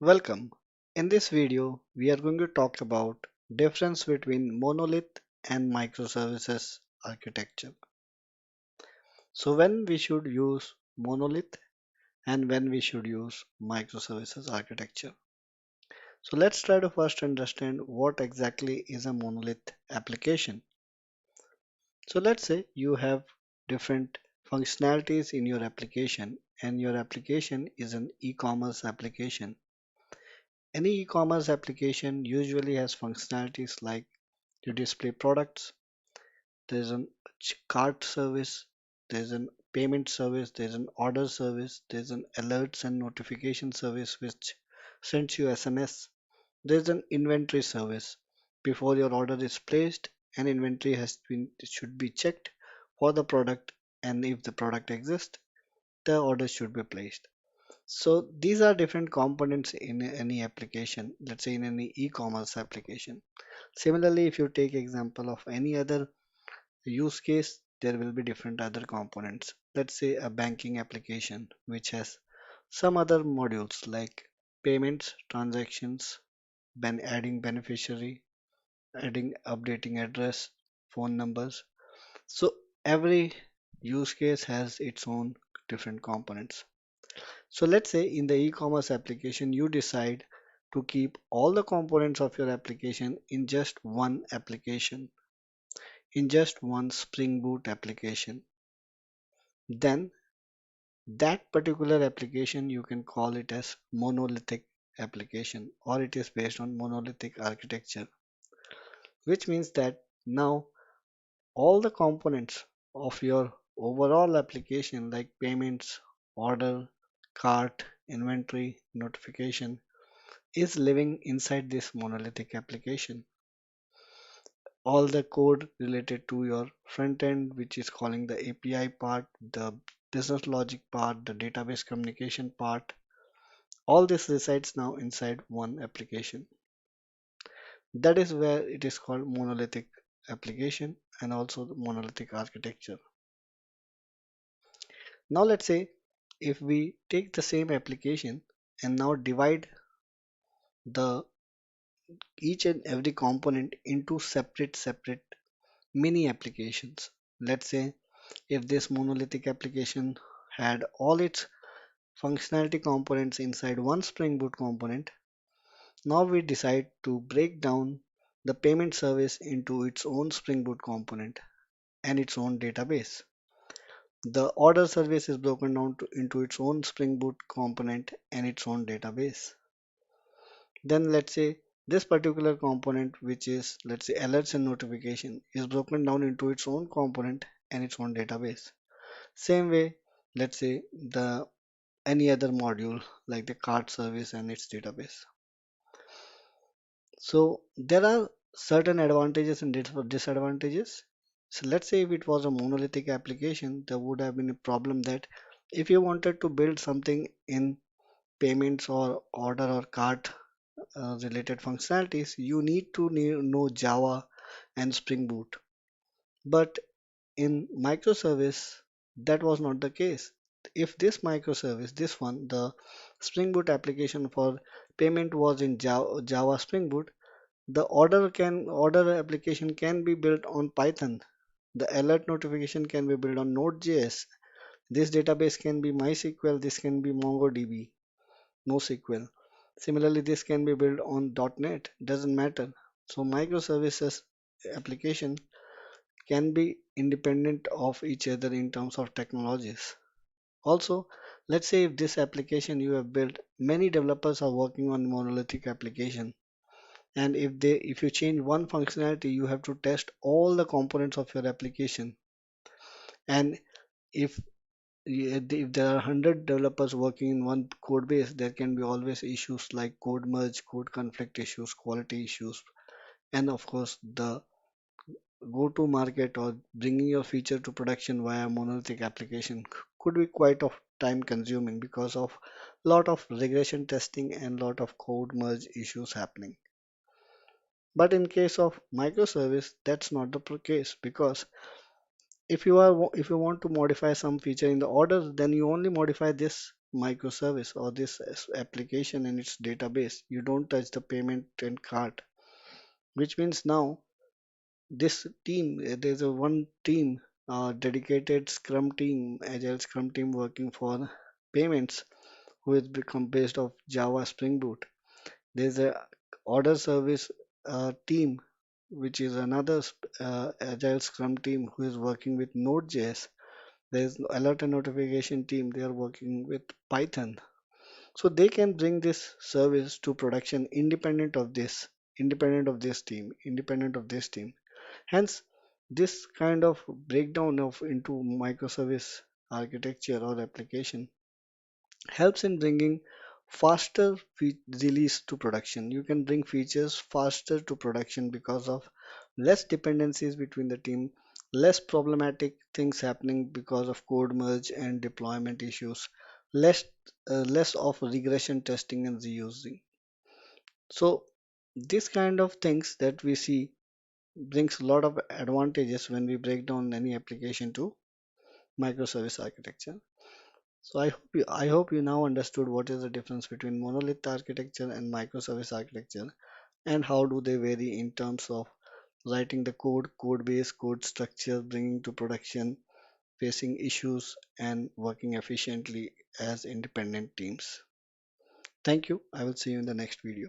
Welcome. In this video, we are going to talk about difference between monolith and microservices architecture. So when we should use monolith and when we should use microservices architecture. So let's try to first understand what exactly is a monolith application. So let's say you have different functionalities in your application and your application is an e-commerce application. Any e-commerce application usually has functionalities like you display products, there's an cart service, there's an payment service, there's an order service, there's an alerts and notification service which sends you SMS, there's an inventory service. Before your order is placed, an inventory has been should be checked for the product, and if the product exists, the order should be placed. So these are different components in any application, let's say in any e-commerce application. Similarly, if you take example of any other use case, there will be different other components. Let's say a banking application which has some other modules like payments, transactions, adding beneficiary, adding updating address, phone numbers. So every use case has its own different components. So let's say in the e-commerce application, you decide to keep all the components of your application in just one application, in just one Spring Boot application. Then that particular application, you can call it as monolithic application, or it is based on monolithic architecture, which means that now all the components of your overall application like payments, order, cart, inventory, notification is living inside this monolithic application. All the code related to your front end, which is calling the API part, the business logic part, the database communication part, all this resides now inside one application. That is where it is called monolithic application and also the monolithic architecture. Now let's say if we take the same application and now divide the each and every component into separate mini applications. Let's say if this monolithic application had all its functionality components inside one Spring Boot component, now we decide to break down the payment service into its own Spring Boot component and its own database. The order service is broken down into its own Spring Boot component and its own database. Then let's say this particular component, which is let's say alerts and notification, is broken down into its own component and its own database. Same way, let's say the any other module like the card service and its database. So there are certain advantages and disadvantages. So let's say if it was a monolithic application, there would have been a problem that if you wanted to build something in payments or order or cart related functionalities, you need to know Java and Spring Boot. But in microservice, that was not the case. If this microservice, this one, the Spring Boot application for payment was in Java Spring Boot, the order application can be built on Python. The alert notification can be built on Node.js. This database can be MySQL, this can be MongoDB, NoSQL. Similarly, this can be built on .NET, doesn't matter. So microservices application can be independent of each other in terms of technologies. Also, let's say if this application you have built, many developers are working on monolithic application, and if you change one functionality, you have to test all the components of your application. And if if there are 100 developers working in one code base, there can be always issues like code merge, code conflict issues, quality issues, and of course the go to market or bringing your feature to production via monolithic application could be quite of time consuming because of lot of regression testing and lot of code merge issues happening. But in case of microservice, that's not the case, because if you want to modify some feature in the order, then you only modify this microservice or this application and its database. You don't touch the payment and cart, which means now this team, there's a one team, dedicated Scrum team, Agile Scrum team working for payments, who is become based of Java Spring Boot. There's a order service team, which is another Agile Scrum team who is working with Node.js. There's alert and notification team. They are working with Python. So they can bring this service to production independent of this team. Hence, this kind of breakdown of into microservice architecture or application helps in bringing faster release to production. You can bring features faster to production because of less dependencies between the team, less problematic things happening because of code merge and deployment issues, less less of regression testing and reusing. So this kind of things that we see brings a lot of advantages when we break down any application to microservice architecture. So I hope you now understood what is the difference between monolith architecture and microservice architecture, and how do they vary in terms of writing the code base, code structure, bringing to production, facing issues, and working efficiently as independent teams. Thank you. I will see you in the next video.